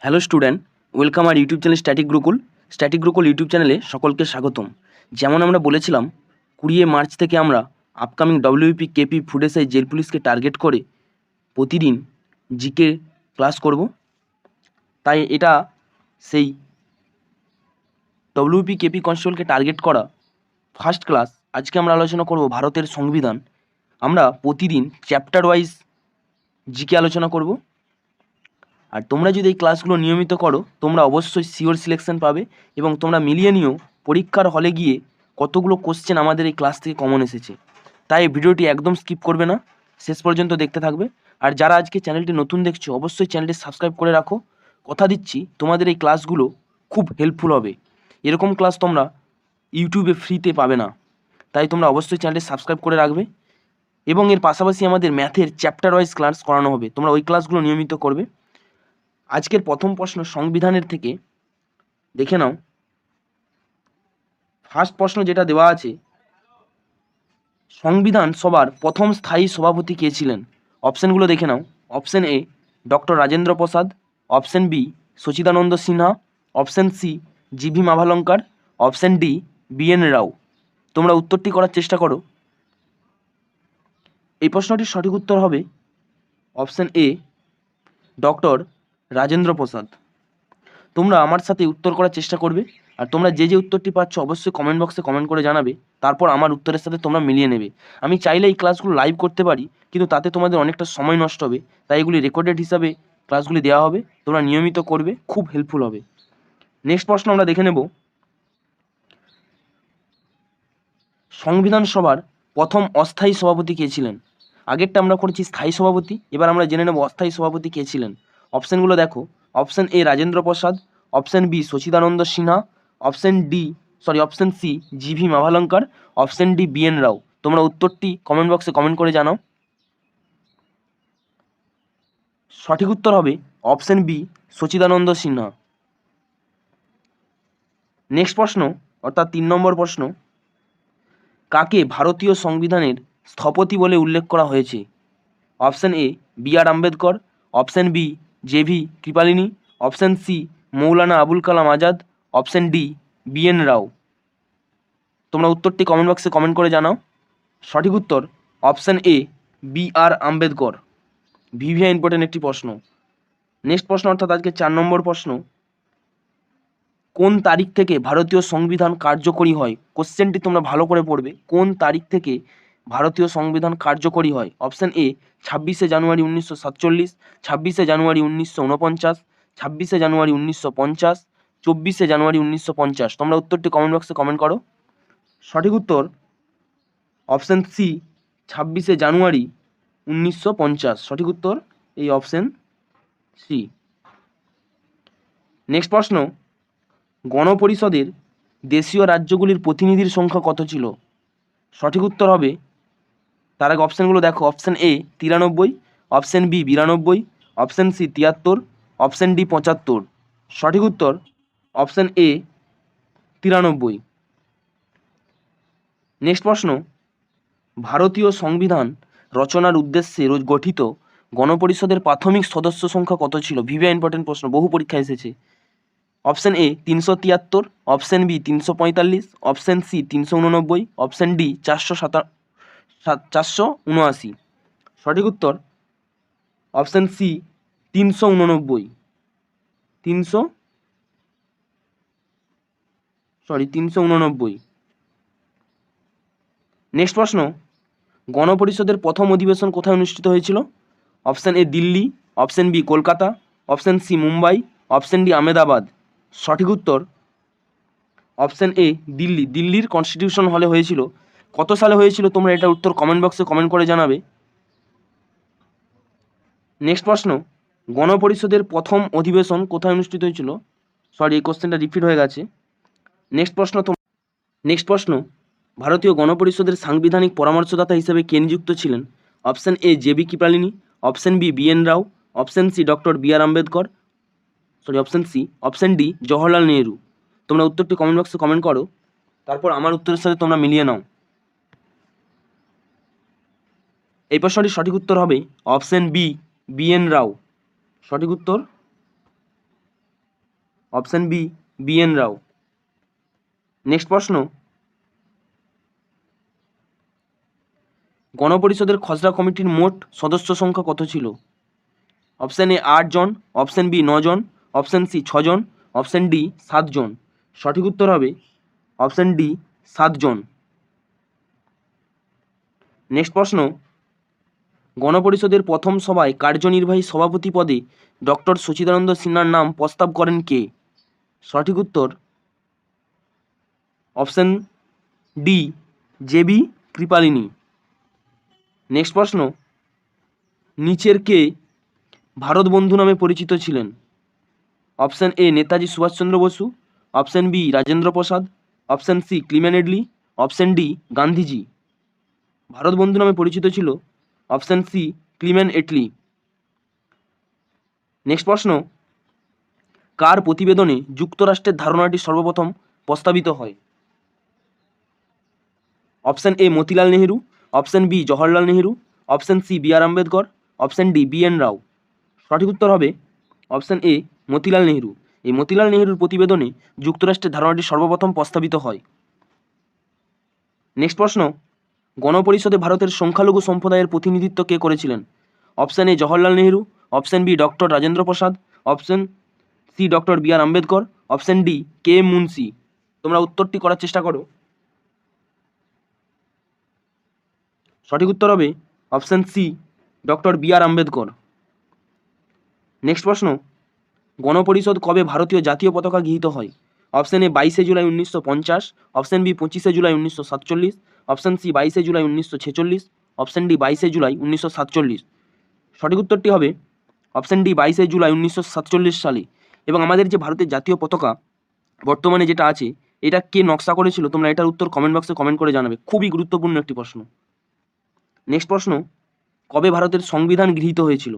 Hello student, welcome our YouTube channel static Gurukul YouTube চ্যানেলে সকলকে স্বাগতম। যেমন আমরা বলেছিলাম 20 মার্চ থেকে আমরা upcoming WP KP food SI jail পুলিশকে টার্গেট করে প্রতিদিন জিকে ক্লাস করব। তাই এটা সেই ডব্লিউপি কেপি কনস্টেবলকে টার্গেট করা ফার্স্ট ক্লাস। আজকে আমরা আলোচনা করব ভারতের সংবিধান। আমরা প্রতিদিন চ্যাপ্টার ওয়াইজ জিকে আলোচনা করব। আর তোমরা যদি এই ক্লাসগুলো নিয়মিত করো তোমরা অবশ্যই সিওর সিলেকশন পাবে এবং তোমরা মিলিয়ে নিও পরীক্ষার হলে গিয়ে কতগুলো কোশ্চেন আমাদের এই ক্লাস থেকে কমন এসেছে। তাই এই ভিডিওটি একদম স্কিপ করবে না, শেষ পর্যন্ত দেখতে থাকবে। আর যারা আজকে চ্যানেলটি নতুন দেখছো অবশ্যই চ্যানেলটি সাবস্ক্রাইব করে রাখো। কথা দিচ্ছি তোমাদের এই ক্লাসগুলো খুব হেল্পফুল হবে। এরকম ক্লাস তোমরা ইউটিউবে ফ্রিতে পাবে না, তাই তোমরা অবশ্যই চ্যানেলটি সাবস্ক্রাইব করে রাখবে। এবং এর পাশাপাশি আমাদের ম্যাথের চ্যাপ্টার ওয়াইজ ক্লাস করানো হবে, তোমরা ওই ক্লাসগুলো নিয়মিত করবে। আজকের প্রথম প্রশ্ন সংবিধানের থেকে দেখে নাও। ফার্স্ট প্রশ্ন যেটা দেওয়া আছে, সংবিধান সভার প্রথম স্থায়ী সভাপতি কে ছিলেন? অপশনগুলো দেখে নাও। Option A doctor Rajendra Prasad, option B Sachchidananda Sinha, option C GV Mavalankar, option D BN Rao. তোমরা উত্তরটি করার চেষ্টা করো। এই প্রশ্নটির সঠিক উত্তর হবে অপশন এ ডক্টর রাজেন্দ্র প্রসাদ। তোমরা আমার সাথে উত্তর করার চেষ্টা করবে, আর তোমরা যে উত্তরটি পাচ্ছ অবশ্যই কমেন্ট বক্সে কমেন্ট করে জানাবে। তারপর আমার উত্তরের সাথে তোমরা মিলিয়ে নেবে। আমি চাইলে এই ক্লাসগুলো লাইভ করতে পারি, কিন্তু তাতে তোমাদের অনেকটা সময় নষ্ট হবে, তাই এগুলি রেকর্ডেড হিসাবে ক্লাসগুলি দেওয়া হবে। তোমরা নিয়মিত করবে, খুব হেল্পফুল হবে। নেক্সট প্রশ্ন আমরা দেখে নেব, সংবিধান সভার প্রথম অস্থায়ী সভাপতি কে ছিলেন? আগেরটা আমরা করেছি স্থায়ী সভাপতি, এবার আমরা জেনে নেব অস্থায়ী সভাপতি কে ছিলেন। অপশনগুলো দেখো। Option A Rajendra Prasad, option B Sachchidananda Sinha, option C GV Mavalankar, option D BN Rao. তোমরা উত্তরটি কমেন্ট বক্সে কমেন্ট করে জানাও। সঠিক উত্তর হবে option B Sachchidananda Sinha. Next প্রশ্ন অর্থাৎ 3 নম্বর প্রশ্ন, কাকে ভারতীয় সংবিধানের স্থপতি বলে উল্লেখ করা হয়েছে? Option A B R Ambedkar, option B J B Kripalani, option C Maulana Abul Kalam Azad, option D BN Rao. তোমরা উত্তরটি কমেন্ট বক্সে কমেন্ট করে জানাও। সঠিক উত্তর option A B R Ambedkar. VVI important একটি প্রশ্ন। নেক্সট প্রশ্ন অর্থাৎ আজকে 4 নম্বর প্রশ্ন, কোন তারিখ থেকে ভারতীয় সংবিধান কার্যকরী হয়? কোশ্চেনটি তোমরা ভালো করে পড়বে। কোন তারিখ থেকে ভারতীয় সংবিধান কার্যকরী হয়? অপশন এ 26শে জানুয়ারি 1947, 26শে জানুয়ারি 1949, 26শে জানুয়ারি 1950, 24শে জানুয়ারি 1950। তোমরা উত্তরটি কমেন্ট বক্সে কমেন্ট করো। সঠিক উত্তর অপশন সি 26শে জানুয়ারি 1950। সঠিক উত্তর এই অপশন সি। নেক্সট প্রশ্ন, গণপরিষদের দেশীয় রাজ্যগুলির প্রতিনিধির সংখ্যা কত ছিল? সঠিক উত্তর হবে, তার আগে অপশানগুলো দেখো। Option A 93, option B 92, option C 73, option D 75। সঠিক উত্তর অপশান এ 93। নেক্সট প্রশ্ন, ভারতীয় সংবিধান রচনার উদ্দেশ্যে গঠিত গণপরিষদের প্রাথমিক সদস্য সংখ্যা কত ছিল? ভিভিআই ইম্পর্টেন্ট প্রশ্ন, বহু পরীক্ষা এসেছে। Option A 373, option B 345, option C 389, option D 479। সঠিক উত্তর অপশান সি 389। 389। নেক্সট প্রশ্ন, গণপরিষদের প্রথম অধিবেশন কোথায় অনুষ্ঠিত হয়েছিল? Option A Delhi, option B Kolkata, option C Mumbai, option D Ahmedabad. সঠিক উত্তর অপশান এ দিল্লি। দিল্লির কনস্টিটিউশন হলে হয়েছিল। কত সালে হয়েছিল তোমরা এটার উত্তর কমেন্ট বক্সে কমেন্ট করে জানাবে। নেক্সট প্রশ্ন, গণপরিষদের প্রথম অধিবেশন কোথায় অনুষ্ঠিত হয়েছিল? এই কোশ্চেনটা রিপিট হয়ে গেছে। নেক্সট প্রশ্ন, ভারতীয় গণপরিষদের সাংবিধানিক পরামর্শদাতা হিসেবে কে নিযুক্ত ছিলেন? Option A JB Kripalani, option B BN Rau, option C doctor B R Ambedkar, option D Jawaharlal Nehru. তোমরা উত্তরটি কমেন্ট বক্সে কমেন্ট করো, তারপর আমার উত্তরের সাথে তোমরা মিলিয়ে নাও। এই প্রশ্নটির সঠিক উত্তর হবে অপশান বি বিএন রাও। সঠিক উত্তর option B BN Rau. Next প্রশ্ন, গণপরিষদের খসড়া কমিটির মোট সদস্য সংখ্যা কত ছিল? অপশন এ 8 জন, অপশন বি 9 জন, অপশন সি 6 জন, অপশন ডি 7 জন। সঠিক উত্তর হবে অপশন ডি 7 জন। নেক্সট প্রশ্ন, গণপরিষদের প্রথম সভায় কার্যনির্বাহী সভাপতি পদে ডক্টর সচিদানন্দ সিনহার নাম প্রস্তাব করেন কে? সঠিক উত্তর option D JB Kripalani. Next প্রশ্ন, নিচের কে ভারত বন্ধু নামে পরিচিত ছিলেন? Option A Netaji Subhas Chandra Bose, option B Rajendra Prasad, option C Clement Attlee, option D Gandhiji. Bharat বন্ধু নামে পরিচিত ছিল option C Clement Attlee. Next প্রশ্ন, কার প্রতিবেদনে যুক্তরাষ্ট্রের ধারণাটি সর্বপ্রথম প্রস্তাবিত হয়? Option A Motilal Nehru, option B Jawaharlal Nehru, option C BR Ambedkar, option D BN Rao. সঠিক উত্তর হবে অপশন এ মতিলাল নেহেরু। এই মতিলাল নেহেরুর প্রতিবেদনে যুক্তরাষ্ট্রের ধারণাটি সর্বপ্রথম প্রস্তাবিত হয়। নেক্সট প্রশ্ন, গণপরিষদে ভারতের সংখ্যালঘু সম্প্রদায়ের প্রতিনিধিত্ব কে করেছিলেন? Option A Jawaharlal Nehru, option B doctor Rajendra Prasad, option C doctor BR Ambedkar, option D KM Munshi. তোমরা উত্তরটি করার চেষ্টা করো। সঠিক উত্তর হবে option C doctor BR Ambedkar. Next প্রশ্ন, গণপরিষদ কবে ভারতীয় জাতীয় পতাকা গৃহীত হয়? অপশন এ 22শে জুলাই 1950, অপশন বি 25শে জুলাই 1947, অপশন সি 22শে জুলাই 1946, অপশন ডি 22শে জুলাই 1947। সঠিক উত্তরটি হবে অপশন ডি 22শে জুলাই 1947 সালে। এবং আমাদের যে ভারতের জাতীয় পতাকা বর্তমানে যেটা আছে, এটা কে নকশা করেছিল? তোমরা এটার উত্তর কমেন্ট বক্সে কমেন্ট করে জানাবে। খুবই গুরুত্বপূর্ণ একটি প্রশ্ন। নেক্সট প্রশ্ন, কবে ভারতের সংবিধান গৃহীত হয়েছিল?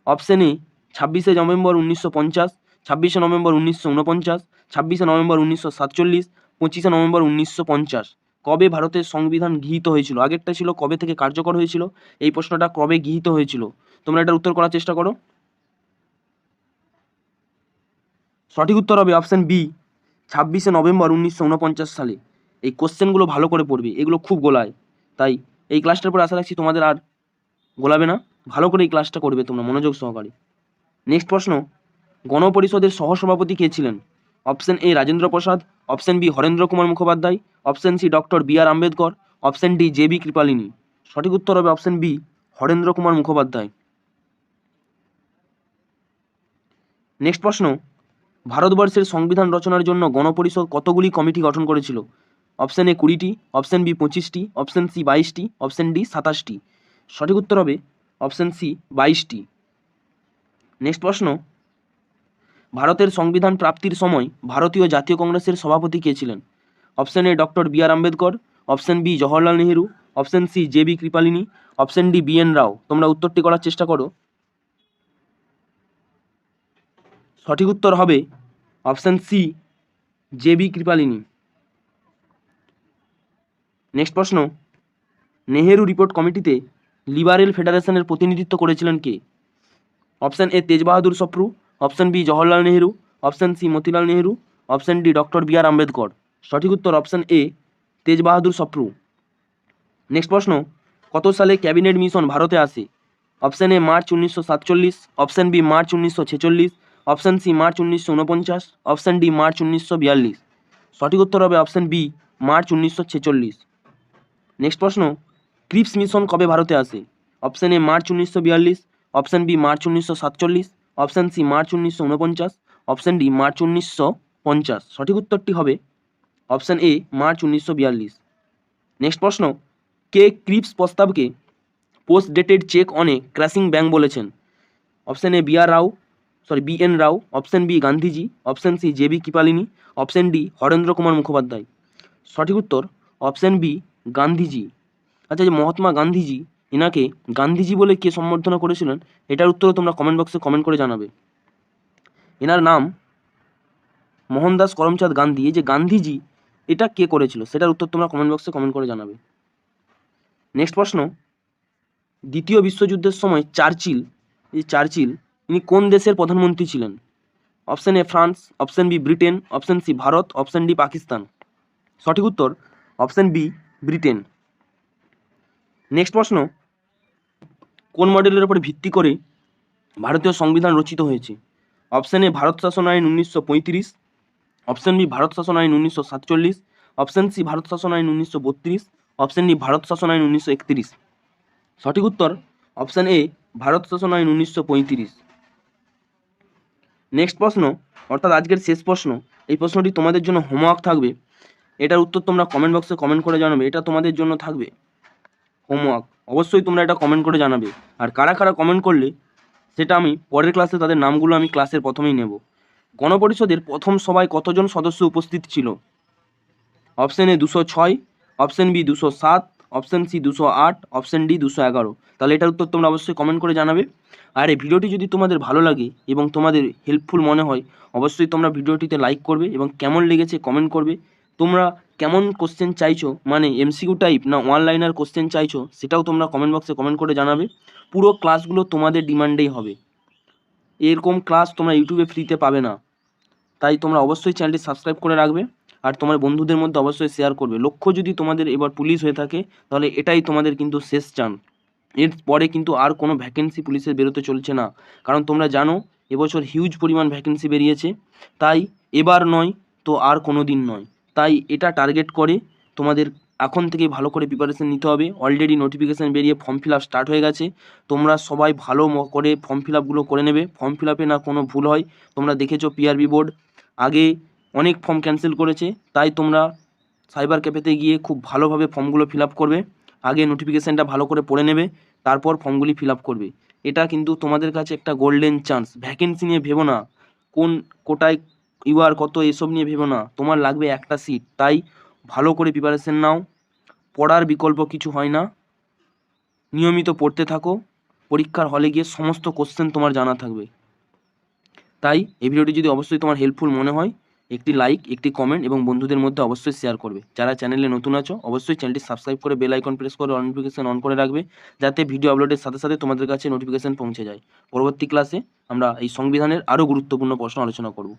অপশন এ 26শে নভেম্বর 1950, 26শে নভেম্বর 1949, 26শে নভেম্বর 1947, 25শে নভেম্বর 1950। কবে ভারতের সংবিধান গৃহীত হয়েছিল? আগেরটা ছিল কবে থেকে কার্যকর হয়েছিল, এই প্রশ্নটা কবে গৃহীত হয়েছিল। তোমরা এটার উত্তর করার চেষ্টা করো। সঠিক উত্তর হবে অপশন বি 26শে নভেম্বর 1949 সালে। এই কোশ্চেনগুলো ভালো করে পড়বে, এগুলো খুব গোলায়। তাই এই ক্লাসটার পর আশা রাখছি তোমাদের আর গোলাবে না। ভালো করে এই ক্লাসটা করবে তোমরা মনোযোগ সহকারে। নেক্সট প্রশ্ন, গণপরিষদের সহসভাপতি কে ছিলেন? Option A Rajendra Prasad, option B Harendra Kumar Mukhopadhyay, option C doctor BR Ambedkar, option D JB Kripalani. সঠিক উত্তর হবে option B Harendra Kumar Mukhopadhyay. Next প্রশ্ন, ভারতবর্ষের সংবিধান রচনার জন্য গণপরিষদ কতগুলি কমিটি গঠন করেছিল? অপশন এ 20টি, অপশন বি 25টি, অপশন সি 22টি, অপশন ডি 27টি। সঠিক উত্তর হবে অপশন সি 22টি। নেক্সট প্রশ্ন, ভারতের সংবিধান প্রাপ্তির সময় ভারতীয় জাতীয় কংগ্রেসের সভাপতি কে ছিলেন? Option A doctor BR Ambedkar, option B Jawaharlal Nehru, option C JB Kripalani, option D BN Rau. তোমরা উত্তরটি করার চেষ্টা করো। সঠিক উত্তর হবে option C JB Kripalani. Next প্রশ্ন, নেহেরু রিপোর্ট কমিটিতে লিবারেল ফেডারেশনের প্রতিনিধিত্ব করেছিলেন কে? Option A Tej Bahadur Sapru, option B Jawaharlal Nehru, option C Motilal Nehru, option D doctor BR Ambedkar. সঠিক উত্তর option A Tej Bahadur Sapru. Next প্রশ্ন, কত সালে ক্যাবিনেট মিশন ভারতে আসে? Option A March 1947, option B March 1946, option C March 1949, option D March 1942। সঠিক উত্তর হবে অপশন বি মার্চ 1946। নেক্সট প্রশ্ন, ক্রিপস মিশন কবে ভারতে আসে? Option A March 1942, option B March 1947, option C March 1949, option D March 1950। সঠিক উত্তরটি হবে অপশন এ মার্চ 1942। নেক্সট প্রশ্ন, কে ক্রিপস প্রস্তাবকে post dated cheque on a crashing bank বলেছেন? Option A BN Rao, option B Gandhiji, option C JB Kripalani, option D Harendra Kumar Mukhopadhyay. সঠিক উত্তর option B Gandhiji. আচ্ছা, যে মহাত্মা গান্ধীজি, এনাকে গান্ধীজি বলে কে সম্বর্ধনা করেছিলেন, এটার উত্তরও তোমরা কমেন্ট বক্সে কমেন্ট করে জানাবে। এনার নাম মোহনদাস করমচাঁদ গান্ধী। এই যে গান্ধীজি, এটা কে করেছিল, সেটার উত্তর তোমরা কমেন্ট বক্সে কমেন্ট করে জানাবে। নেক্সট প্রশ্ন, দ্বিতীয় বিশ্বযুদ্ধের সময় চার্চিল ইনি কোন দেশের প্রধানমন্ত্রী ছিলেন? Option A France, option B Britain, option C Bharat, option D Pakistan. সঠিক উত্তর অপশন বি ব্রিটেন। নেক্সট প্রশ্ন, কোন মডেলের উপর ভিত্তি করে ভারতীয় সংবিধান রচিত হয়েছে? অপশন এ ভারত শাসন আইন 1935, অপশন বি ভারত শাসন আইন 1947, অপশন সি ভারত শাসন আইন 1932, অপশন ডি ভারত শাসন আইন 1931। সঠিক উত্তর অপশন এ ভারত শাসন আইন 1935। নেক্সট প্রশ্ন, অর্থাৎ আজকের শেষ প্রশ্ন, এই প্রশ্নটি তোমাদের জন্য হোমওয়ার্ক থাকবে। এটার উত্তর তোমরা কমেন্ট বক্সে কমেন্ট করে জানাবে। এটা তোমাদের জন্য থাকবে হোমওয়ার্ক, অবশ্যই তোমরা এটা কমেন্ট করে জানাবে। আর কারা কারা কমেন্ট করলে সেটা আমি পরের ক্লাসে তাদের নামগুলো আমি ক্লাসের প্রথমেই নেব। গণপরিষদের প্রথম সভায় কতজন সদস্য উপস্থিত ছিল? Option A 206, option B 207, option C 208, option D 211। তাহলে এটার উত্তর তোমরা অবশ্যই কমেন্ট করে জানাবে। আর এই ভিডিওটি যদি তোমাদের ভালো লাগে এবং তোমাদের হেল্পফুল মনে হয়, অবশ্যই তোমরা ভিডিওটিতে লাইক করবে এবং কেমন লেগেছে কমেন্ট করবে। তোমরা কেমন কোশ্চেন চাইছো, মানে এমসিকিউ টাইপ না ওয়ান লাইনার কোশ্চেন চাইছো, সেটাও তোমরা কমেন্ট বক্সে কমেন্ট করে জানাবে। পুরো ক্লাসগুলো তোমাদের ডিমান্ডেই হবে। এরকম ক্লাস তোমরা ইউটিউবে ফ্রিতে পাবে না। তাই তোমরা অবশ্যই চ্যানেলটি সাবস্ক্রাইব করে রাখবে আর তোমার বন্ধুদের মধ্যে অবশ্যই শেয়ার করবে। লক্ষ্য যদি তোমাদের এবার পুলিশ হয়ে থাকে, তাহলে এটাই তোমাদের কিন্তু শেষ চান্স। এর পরে কিন্তু আর কোনো ভ্যাকেন্সি পুলিশের বেরোতে চলছে না, কারণ তোমরা জানো এবছর হিউজ পরিমাণ ভ্যাকেন্সি বেরিয়েছে। তাই এবার নয় তো আর কোনো দিন নয়। তাই এটা টার্গেট করে তোমাদের এখন থেকে ভালো করে প্রিপারেশন নিতে হবে। অলরেডি নোটিফিকেশান বেরিয়ে ফর্ম ফিল আপ স্টার্ট হয়ে গেছে। তোমরা সবাই ভালো করে ফর্ম ফিল আপগুলো করে নেবে। ফর্ম ফিল আপে না কোনো ভুল হয়। তোমরা দেখেছো পিআরবি বোর্ড আগে অনেক ফর্ম ক্যান্সেল করেছে। তাই তোমরা সাইবার ক্যাফেতে গিয়ে খুব ভালোভাবে ফর্মগুলো ফিল আপ করবে। আগে নোটিফিকেশানটা ভালো করে পড়ে নেবে, তারপর ফর্মগুলি ফিল আপ করবে। এটা কিন্তু তোমাদের কাছে একটা গোল্ডেন চান্স। ভ্যাকেন্সি নিয়ে ভেবো না, কোন কোটায় ইউআর কত এসব নিয়ে ভেবো না, তোমার লাগবে একটা সিট। তাই ভালো করে প্রিপারেশন নাও। পড়ার বিকল্প কিছু হয় না, নিয়মিত পড়তে থাকো। পরীক্ষার হলে গিয়ে সমস্ত কোশ্চেন তোমার জানা থাকবে। তাই এই ভিডিওটি যদি অবশ্যই তোমার হেল্পফুল মনে হয়, একটি লাইক, একটি কমেন্ট এবং বন্ধুদের মধ্যে অবশ্যই শেয়ার করবে। যারা চ্যানেলে নতুন আছো অবশ্যই চ্যানেলটি সাবস্ক্রাইব করে বেল আইকন প্রেস করে নোটিফিকেশন অন করে রাখবে, যাতে ভিডিও আপলোডের সাথে সাথে তোমাদের কাছে নোটিফিকেশন পৌঁছে যায়। পরবর্তী ক্লাসে আমরা এই সংবিধানের আরও গুরুত্বপূর্ণ প্রশ্ন আলোচনা করব।